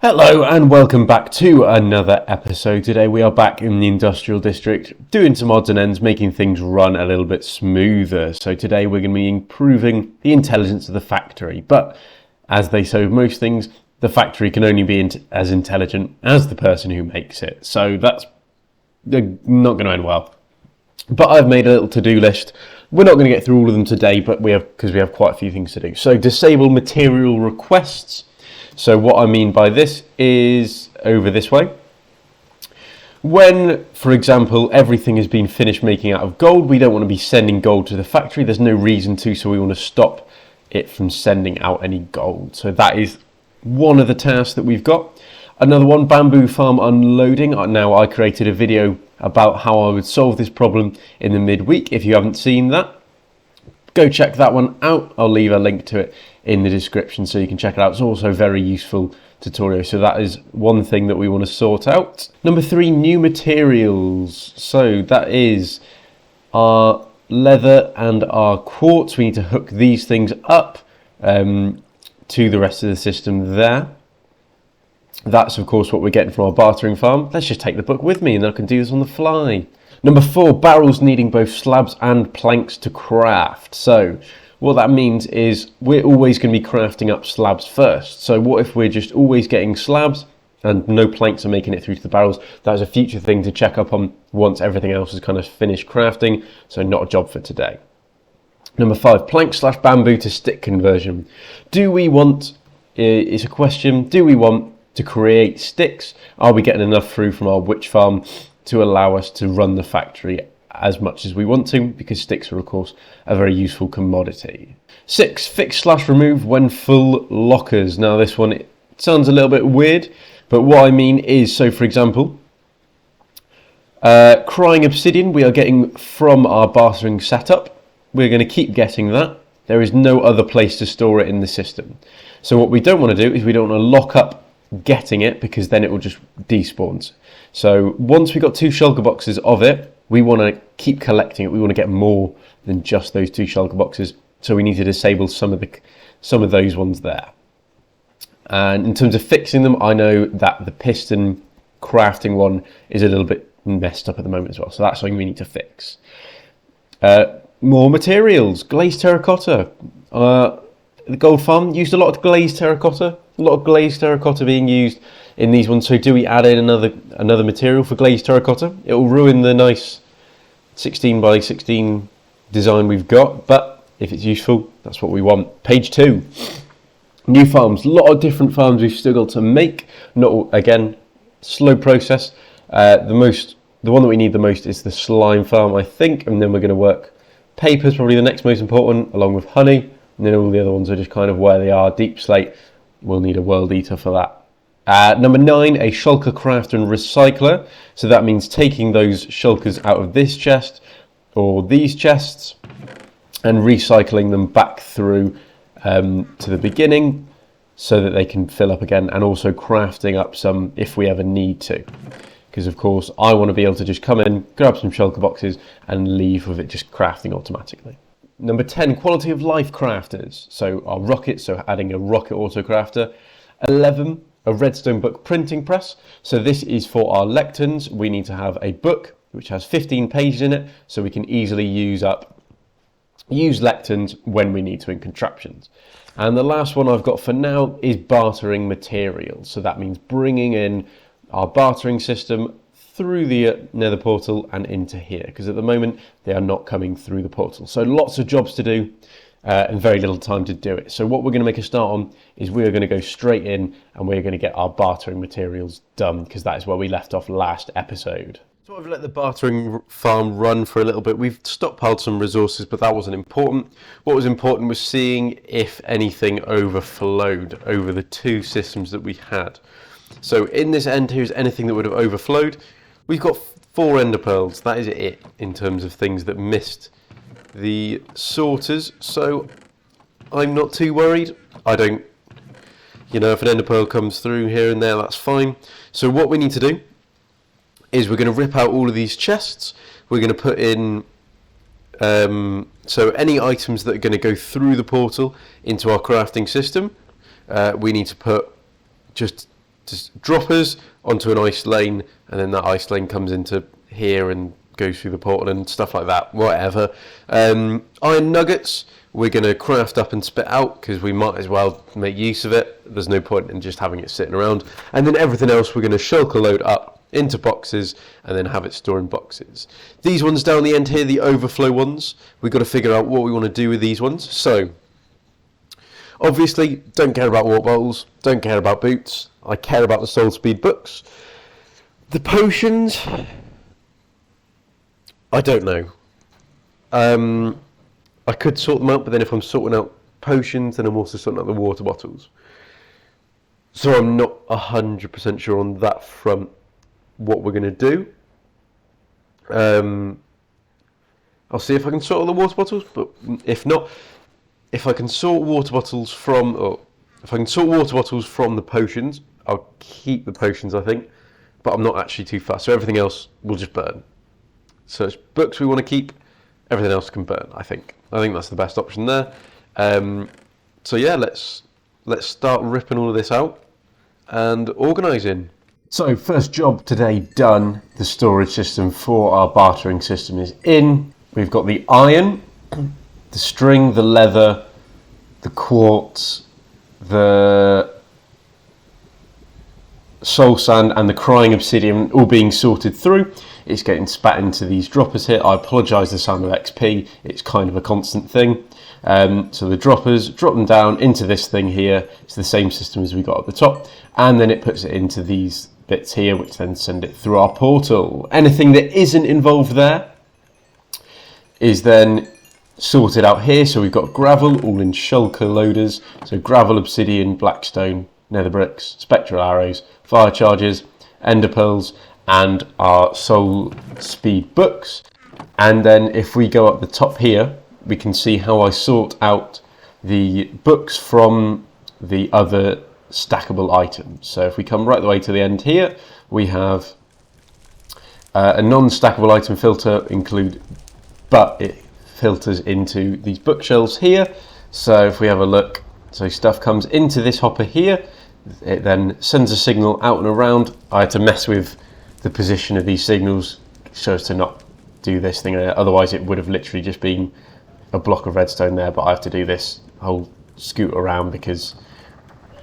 Hello and welcome back to another episode. Today we are back in the industrial district doing some odds and ends, making things run a little bit smoother. So today we're going to be improving the intelligence of the factory. But as they say with most things, the factory can only be as intelligent as the person who makes it. So that's not going to end well. But I've made a little to-do list. We're not going to get through all of them today, but because we have quite a few things to do. So disable material requests. So what I mean by this is over this way. When, for example, everything has been finished making out of gold, we don't want to be sending gold to the factory. There's no reason to, so we want to stop it from sending out any gold. So that is one of the tasks that we've got. Another one, bamboo farm unloading. Now, I created a video about how I would solve this problem in the midweek. If you haven't seen that, go check that one out. I'll leave a link to it in the description so you can check it out. It's also a very useful tutorial. So that is one thing that we want to sort out. Number 3, new materials. So that is our leather and our quartz. We need to hook these things up to the rest of the system there. That's of course what we're getting from our bartering farm. Let's just take the book with me and I can do this on the fly. Number 4, barrels needing both slabs and planks to craft. So what that means is we're always going to be crafting up slabs first. So what if we're just always getting slabs and no planks are making it through to the barrels? That is a future thing to check up on once everything else is kind of finished crafting. So not a job for today. Number 5, plank/bamboo to stick conversion. Do we want, it's a question, do we want to create sticks? Are we getting enough through from our witch farm to allow us to run the factory as much as we want to, because sticks are of course a very useful commodity. 6, fix/remove when full lockers. Now this one, it sounds a little bit weird, but what I mean is, so for example, crying obsidian we are getting from our bartering setup. We're going to keep getting that. There is no other place to store it in the system. So what we don't want to do is we don't want to lock up getting it, because then it will just despawn. So once we've got 2 shulker boxes of it, we want to keep collecting it. We want to get more than just those 2 shulker boxes. So we need to disable some of those ones there. And in terms of fixing them, I know that the piston crafting one is a little bit messed up at the moment as well. So that's something we need to fix. More materials, glazed terracotta. The gold farm used a lot of glazed terracotta. A lot of glazed terracotta being used in these ones. So do we add in another material for glazed terracotta? It will ruin the nice 16 by 16 design we've got, but if it's useful, that's what we want. Page 2, new farms. A lot of different farms we've still got to make. Not again, slow process. The one that we need the most is the slime farm, I think, and then we're going to work papers, probably the next most important, along with honey, and then all the other ones are just kind of where they are. Deep slate, we'll need a world eater for that. Number 9, a shulker crafter and recycler. So that means taking those shulkers out of this chest or these chests and recycling them back through to the beginning so that they can fill up again, and also crafting up some if we ever need to. Because of course I want to be able to just come in, grab some shulker boxes and leave with it just crafting automatically. Number 10, quality of life crafters. So our rockets, so adding a rocket autocrafter. 11, a redstone book printing press. So this is for our lecterns. We need to have a book which has 15 pages in it, so we can easily use lecterns when we need to in contraptions. And the last one I've got for now is bartering materials. So that means bringing in our bartering system through the nether portal and into here, because at the moment they are not coming through the portal. So lots of jobs to do and very little time to do it. So what we're going to make a start on is we're going to go straight in and we're going to get our bartering materials done, because that is where we left off last episode. So I've let the bartering farm run for a little bit. We've stockpiled some resources, but that wasn't important. What was important was seeing if anything overflowed over the 2 systems that we had. So in this end here is anything that would have overflowed. We've got 4 ender pearls. That is it in terms of things that missed the sorters. So I'm not too worried. I don't, if an ender pearl comes through here and there, that's fine. So what we need to do is we're going to rip out all of these chests. We're going to put in, so any items that are going to go through the portal into our crafting system, we need to put just just droppers onto an ice lane, and then that ice lane comes into here and goes through the portal and stuff like that, whatever. Iron nuggets, we're going to craft up and spit out, because we might as well make use of it. There's no point in just having it sitting around. And then everything else we're going to shulker load up into boxes and then have it store in boxes. These ones down the end here, the overflow ones, we've got to figure out what we want to do with these ones. So obviously, don't care about water bottles, don't care about boots. I care about the soul speed books. The potions, I don't know. I could sort them out, but then if I'm sorting out potions, then I'm also sorting out the water bottles. So I'm not 100% sure on that front what we're going to do. I'll see if I can sort all the water bottles, but if not, if I can sort water bottles from the potions, I'll keep the potions, I think, but I'm not actually too fast. So everything else will just burn. So it's books we want to keep, everything else can burn, I think. I think that's the best option there. So yeah, let's start ripping all of this out and organising. So first job today done. The storage system for our bartering system is in. We've got the iron, the string, the leather, the quartz, the soul sand and the crying obsidian all being sorted through. It's getting spat into these droppers here. I apologise the sound of XP, it's kind of a constant thing. So the droppers, drop them down into this thing here. It's the same system as we got at the top, and then it puts it into these bits here, which then send it through our portal. Anything that isn't involved there is then sorted out here. So we've got gravel all in shulker loaders, so gravel, obsidian, blackstone, nether bricks, spectral arrows, fire charges, ender pearls, and our soul speed books. And then if we go up the top here, we can see how I sort out the books from the other stackable items. So if we come right the way to the end here, we have a non-stackable item filter include, but it filters into these bookshelves here. So if we have a look, so stuff comes into this hopper here, it then sends a signal out and around. I had to mess with the position of these signals so as to not do this thing, otherwise it would have literally just been a block of redstone there, but I have to do this whole scoot around because,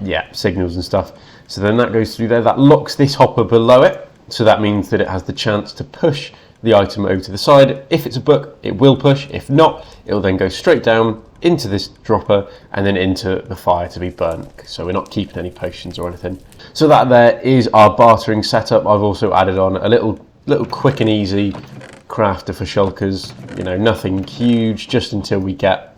yeah, signals and stuff. So then that goes through there, that locks this hopper below it, so that means that it has the chance to push the item over to the side. If it's a book, it will push. If not, it will then go straight down into this dropper and then into the fire to be burnt. So we're not keeping any potions or anything. So that there is our bartering setup. I've also added on a little quick and easy crafter for shulkers. You know, nothing huge, just until we get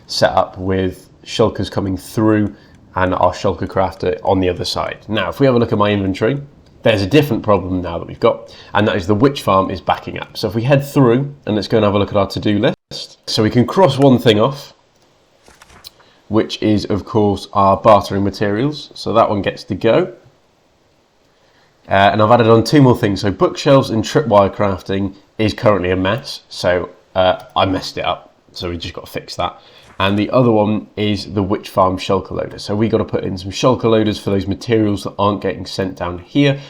set up with shulkers coming through and our shulker crafter on the other side. Now, if we have a look at my inventory, there's a different problem now that we've got, and that is the witch farm is backing up. So if we head through and let's go and have a look at our to-do list. So we can cross one thing off, which is of course our bartering materials. So that one gets to go. And I've added on two more things. So bookshelves and tripwire crafting is currently a mess. So I messed it up. So we just got to fix that. And the other one is the witch farm shulker loader. So we got to put in some shulker loaders for those materials that aren't getting sent down here.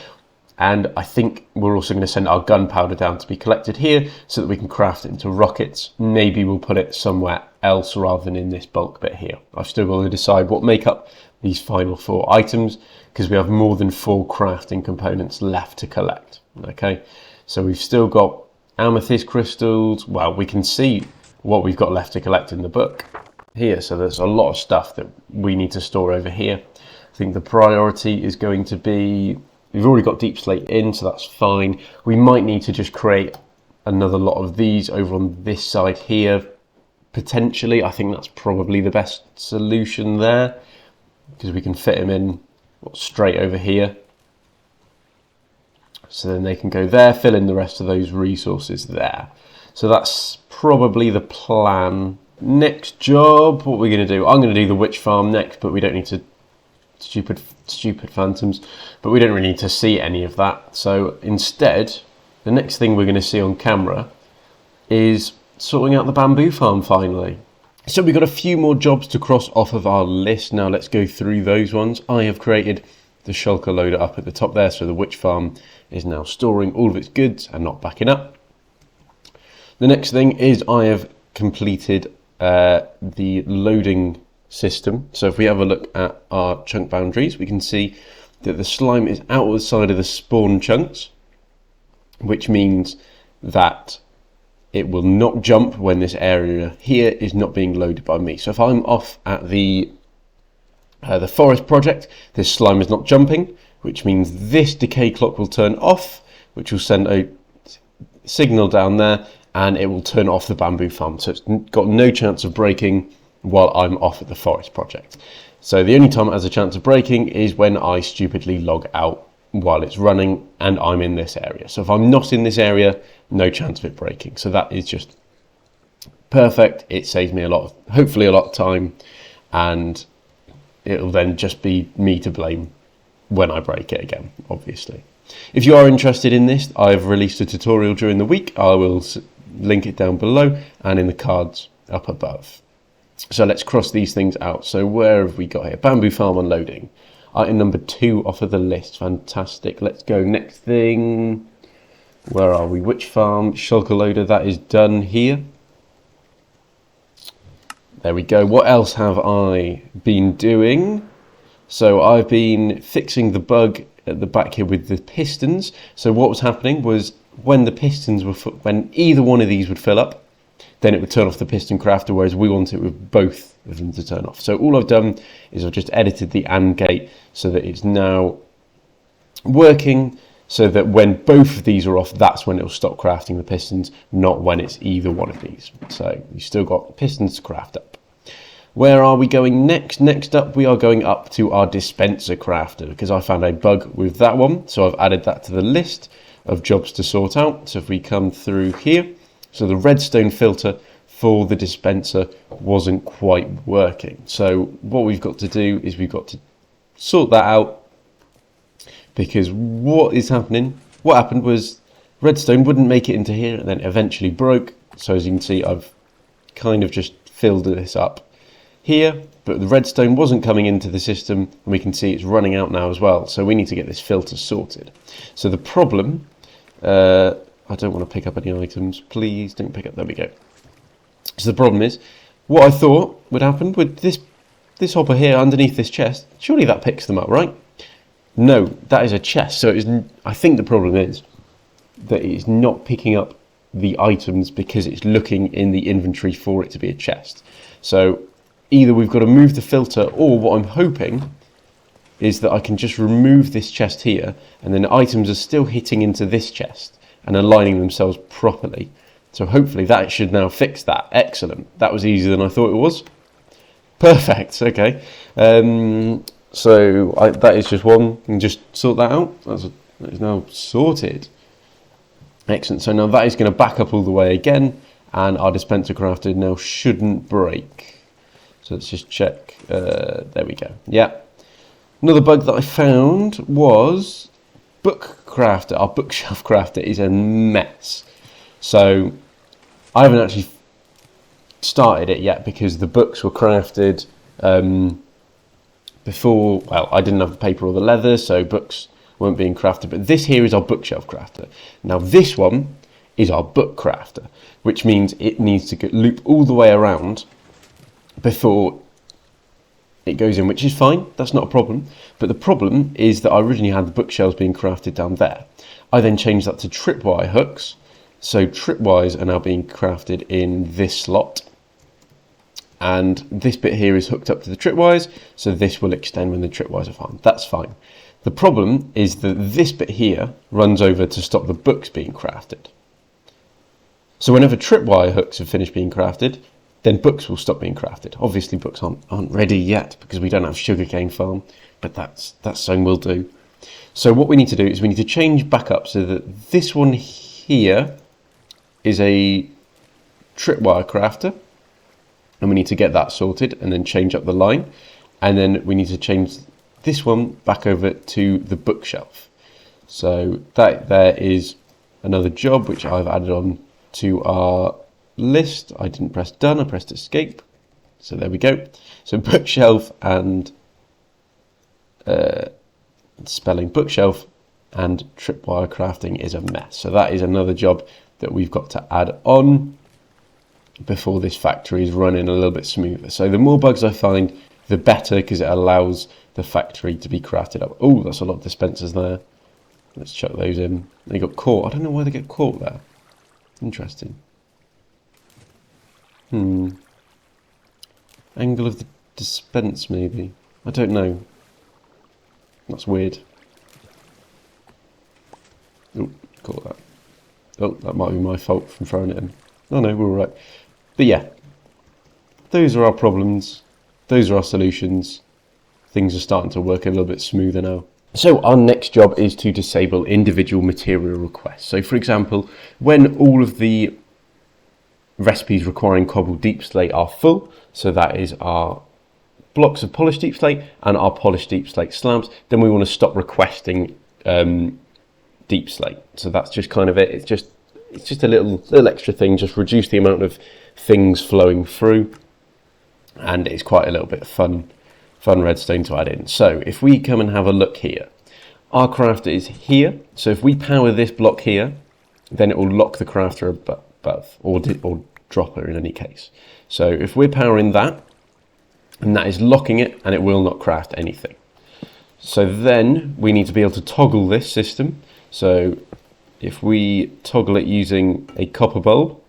And I think we're also going to send our gunpowder down to be collected here so that we can craft it into rockets. Maybe we'll put it somewhere else rather than in this bulk bit here. I've still got to decide what make up these final 4 items because we have more than 4 crafting components left to collect. Okay, so we've still got amethyst crystals. Well, we can see what we've got left to collect in the book here. So there's a lot of stuff that we need to store over here. I think the priority is going to be, we've already got deep slate in, so that's fine. We might need to just create another lot of these over on this side here, potentially. I think that's probably the best solution there because we can fit them in straight over here. So then they can go there, fill in the rest of those resources there. So that's probably the plan. Next job, what we're going to do, I'm going to do the witch farm next, but we don't need to, stupid phantoms, but we don't really need to see any of that. So instead, the next thing we're going to see on camera is sorting out the bamboo farm finally. So we've got a few more jobs to cross off of our list. Now let's go through those ones. I have created the shulker loader up at the top there, so the witch farm is now storing all of its goods and not backing up. The next thing is I have completed the loading system. So if we have a look at our chunk boundaries, we can see that the slime is outside of the spawn chunks, which means that it will not jump when this area here is not being loaded by me. So if I'm off at the forest project, this slime is not jumping, which means this decay clock will turn off, which will send a signal down there, and it will turn off the bamboo farm. So it's got no chance of breaking while I'm off at the forest project. So the only time it has a chance of breaking is when I stupidly log out while it's running and I'm in this area. So if I'm not in this area, no chance of it breaking. So that is just perfect. It saves me hopefully a lot of time, and it'll then just be me to blame when I break it again, obviously. If you are interested in this, I've released a tutorial during the week. I will link it down below and in the cards up above. So let's cross these things out. So where have we got here? Bamboo farm unloading. Item number 2 off of the list. Fantastic. Let's go next thing. Where are we? Witch farm, shulker loader. That is done here. There we go. What else have I been doing? So I've been fixing the bug at the back here with the pistons. So what was happening was when the pistons were, when either one of these would fill up, then it would turn off the piston crafter, whereas we want it with both of them to turn off. So all I've done is I've just edited the AND gate so that it's now working, so that when both of these are off, that's when it'll stop crafting the pistons, not when it's either one of these. So you've still got pistons to craft up. Where are we going next? Next up, we are going up to our dispenser crafter, because I found a bug with that one. So I've added that to the list of jobs to sort out. So if we come through here, so the redstone filter for the dispenser wasn't quite working. So what we've got to do is we've got to sort that out, because what happened was redstone wouldn't make it into here and then eventually broke. So as you can see, I've kind of just filled this up here, but the redstone wasn't coming into the system, and we can see it's running out now as well. So we need to get this filter sorted. So the problem, I don't want to pick up any items, please don't pick up, there we go. So the problem is, what I thought would happen with this hopper here underneath this chest, surely that picks them up, right? No, that is a chest. So I think the problem is that it's not picking up the items because it's looking in the inventory for it to be a chest. So either we've got to move the filter, or what I'm hoping is that I can just remove this chest here, and then the items are still hitting into this chest and aligning themselves properly. So hopefully that should now fix that. Excellent. That was easier than I thought it was. Perfect. Okay. So that is just one. And just sort that out. That is now sorted. Excellent. So now that is going to back up all the way again, and our dispenser crafted now shouldn't break. So let's just check. There we go. Yeah. Another bug that I found was book crafter. Our bookshelf crafter is a mess. So I haven't actually started it yet because the books were crafted before. Well, I didn't have the paper or the leather, so books weren't being crafted. But this here is our bookshelf crafter. Now this one is our book crafter, which means it needs to loop all the way around before it goes in, which is fine, that's not a problem. But the problem is that I originally had the bookshelves being crafted down there. I then changed that to tripwire hooks, so tripwires are now being crafted in this slot, and this bit here is hooked up to the tripwires, so this will extend when the tripwires are fine. That's fine. The problem is that this bit here runs over to stop the books being crafted. So whenever tripwire hooks have finished being crafted, then books will stop being crafted. Obviously books aren't ready yet because we don't have sugarcane farm, but that's something we'll do. So what we need to do is we need to change back up so that this one here is a tripwire crafter, and we need to get that sorted and then change up the line, and then we need to change this one back over to the bookshelf. So that there is another job which I've added on to our list. I didn't press done, I pressed escape. So there we go. So bookshelf and spelling bookshelf, and tripwire crafting is a mess. So that is another job that we've got to add on before this factory is running a little bit smoother. So the more bugs I find, the better, because it allows the factory to be crafted up. Oh, that's a lot of dispensers there. Let's chuck those in. They got caught. I don't know why they get caught there. Interesting. Angle of the dispense, maybe. I don't know. That's weird. Oh, caught that. Oh, that might be my fault from throwing it in. Oh no, we're all right. But yeah, those are our problems. Those are our solutions. Things are starting to work a little bit smoother now. So our next job is to disable individual material requests. So for example, when all of the recipes requiring cobble deep slate are full, so that is our blocks of polished deep slate and our polished deep slate slabs, then we want to stop requesting deep slate. So that's just kind of it. It's just a little extra thing, just reduce the amount of things flowing through, and it's quite a little bit of fun redstone to add in. So if we come and have a look here, our crafter is here. So if we power this block here, then it will lock the crafter above, or drop her in any case. So if we're powering that, and that is locking it, and it will not craft anything. So then we need to be able to toggle this system. So if we toggle it using a copper bulb,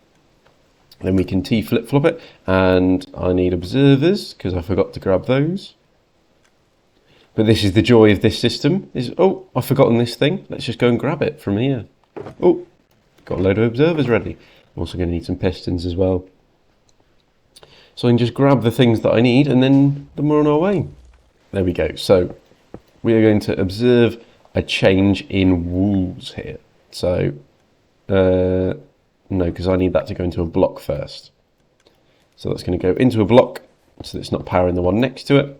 then we can T flip-flop it, and I need observers because I forgot to grab those. But this is the joy of this system, is, oh, I've forgotten this thing. Let's just go and grab it from here. Oh, got a load of observers ready. I'm also going to need some pistons as well. So I can just grab the things that I need, and then we're on our way. There we go. So we are going to observe a change in walls here. So, no, because I need that to go into a block first. So that's going to go into a block, so that it's not powering the one next to it.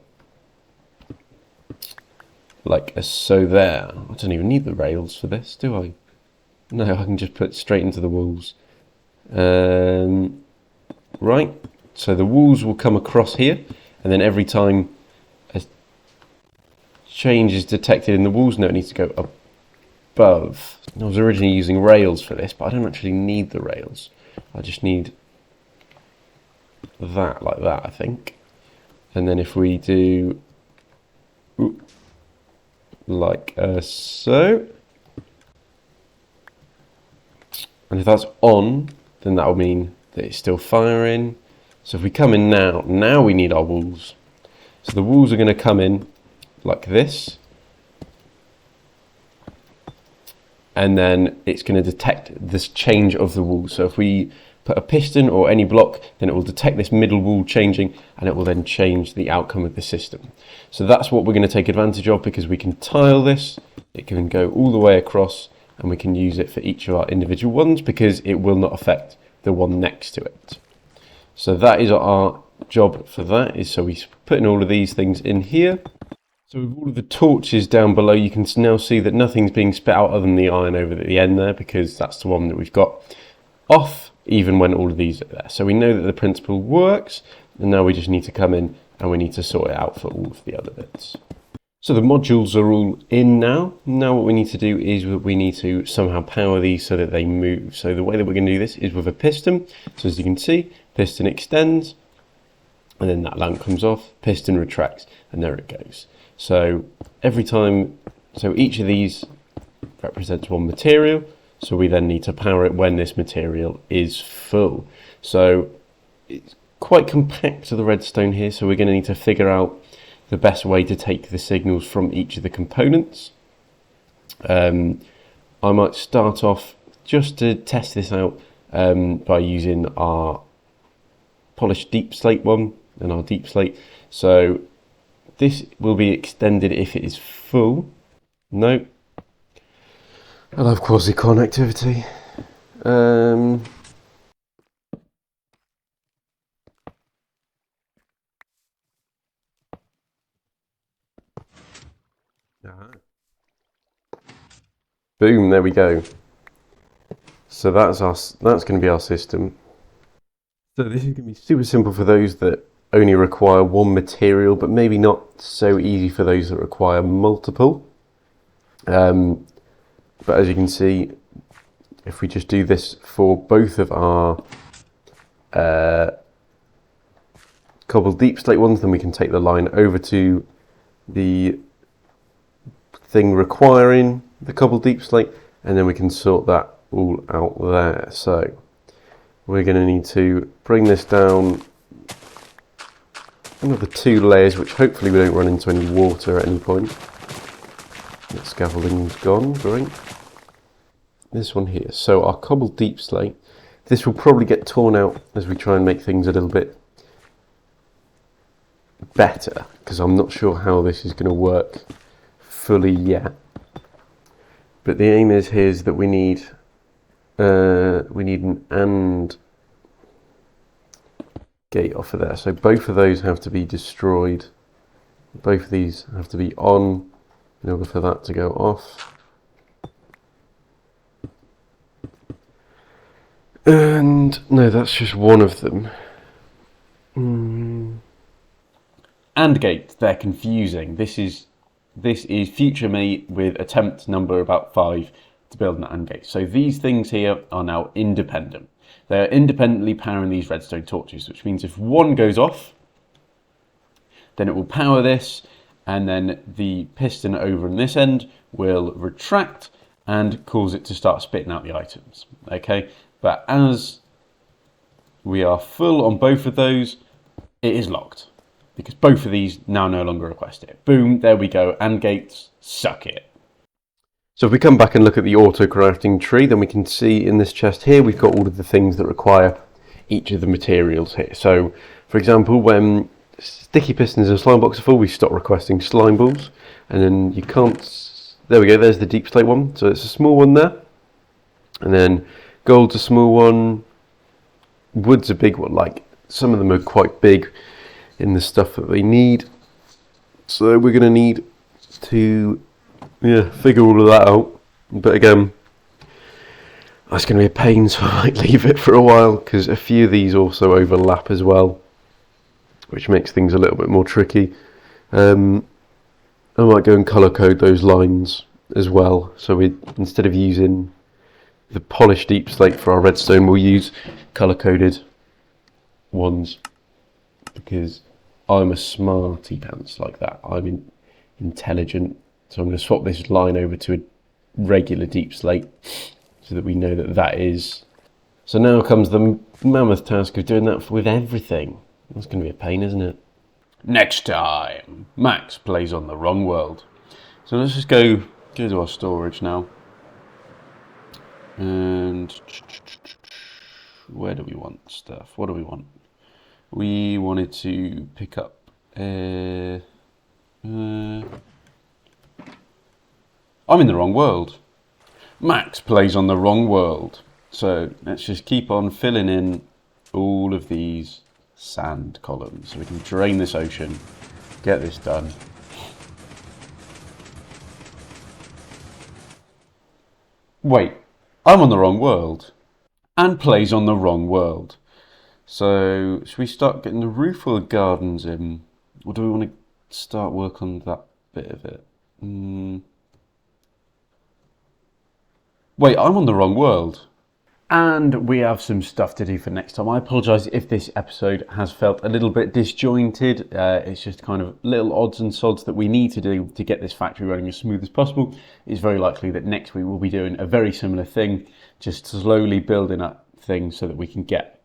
Like so there. I don't even need the rails for this, do I? No, I can just put it straight into the walls. Right, so the walls will come across here, and then every time a change is detected in the walls, no, it needs to go above. I was originally using rails for this, but I don't actually need the rails. I just need that, like that, I think. And then if we do like so, and if that's on, then that will mean that it's still firing. So if we come in now we need our walls. So the walls are going to come in like this, and then it's going to detect this change of the wall. So if we put a piston or any block, then it will detect this middle wall changing, and it will then change the outcome of the system. So that's what we're going to take advantage of, because we can tile this, it can go all the way across, and we can use it for each of our individual ones, because it will not affect the one next to it. So that is our job for that, is so we're putting all of these things in here. So with all of the torches down below, you can now see that nothing's being spit out other than the iron over at the end there, because that's the one that we've got off, even when all of these are there. So we know that the principle works, and now we just need to come in and we need to sort it out for all of the other bits. So the modules are all in now. Now what we need to do is we need to somehow power these so that they move. So the way that we're going to do this is with a piston. So as you can see, piston extends, and then that lamp comes off, piston retracts, and there it goes. So every time, so each of these represents one material, so we then need to power it when this material is full. So it's quite compact to the redstone here, so we're going to need to figure out the best way to take the signals from each of the components. I might start off just to test this out by using our polished deep slate one and our deep slate. So this will be extended if it is full. No. I love quasi connectivity. Boom, there we go. So that's going to be our system. So this is going to be super simple for those that only require one material, but maybe not so easy for those that require multiple. But as you can see, if we just do this for both of our cobbled deep slate ones, then we can take the line over to the thing requiring the cobbled deep slate, and then we can sort that all out there. So we're going to need to bring this down another 2 layers, which hopefully we don't run into any water at any point. The scaffolding's gone, great. This one here, so our cobbled deep slate, this will probably get torn out as we try and make things a little bit better, because I'm not sure how this is going to work fully yet. But the aim is here is that we need an AND gate off of there. So both of those have to be destroyed. Both of these have to be on in order for that to go off. And no, that's just one of them. AND gates, they're confusing. This is future me with attempt number about 5 to build an AND gate. So these things here are now independent. They are independently powering these redstone torches, which means if one goes off, then it will power this, and then the piston over on this end will retract and cause it to start spitting out the items. Okay, but as we are full on both of those, it is locked, because both of these now no longer request it. Boom, there we go, AND gates, suck it. So if we come back and look at the auto-crafting tree, then we can see in this chest here, we've got all of the things that require each of the materials here. So, for example, when sticky pistons and slime blocks are full, we stop requesting slime balls. And then you can't, there we go, there's the deep slate one. So it's a small one there. And then gold's a small one. Wood's a big one, like some of them are quite big in the stuff that they need. So we're going to need to figure all of that out. But again, that's going to be a pain, so I might leave it for a while, because a few of these also overlap as well, which makes things a little bit more tricky. I might go and colour code those lines as well. So we, instead of using the polished deep slate for our redstone, we'll use colour coded ones, because I'm a smarty pants like that. I'm intelligent. So I'm going to swap this line over to a regular deep slate so that we know that that is. So now comes the mammoth task of doing that with everything. That's going to be a pain, isn't it? Next time, Max plays on the wrong world. So let's just go to our storage now. And where do we want stuff? What do we want? We wanted to pick up I'm in the wrong world. Max plays on the wrong world. So let's just keep on filling in all of these sand columns so we can drain this ocean, get this done. Wait, I'm on the wrong world. And plays on the wrong world. So should we start getting the roof or the gardens in? Or do we want to start work on that bit of it? Wait, I'm on the wrong world. And we have some stuff to do for next time. I apologise if this episode has felt a little bit disjointed. It's just kind of little odds and sods that we need to do to get this factory running as smooth as possible. It's very likely that next week we'll be doing a very similar thing, just slowly building up things so that we can get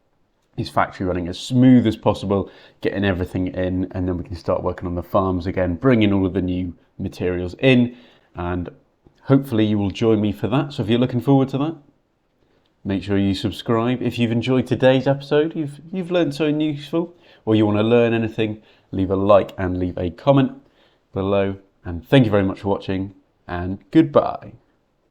this factory running as smooth as possible, getting everything in, and then we can start working on the farms again, bringing all of the new materials in, and hopefully you will join me for that. So if you're looking forward to that, make sure you subscribe. If you've enjoyed today's episode, you've learned something useful, or you want to learn anything, leave a like and leave a comment below. And thank you very much for watching, and goodbye.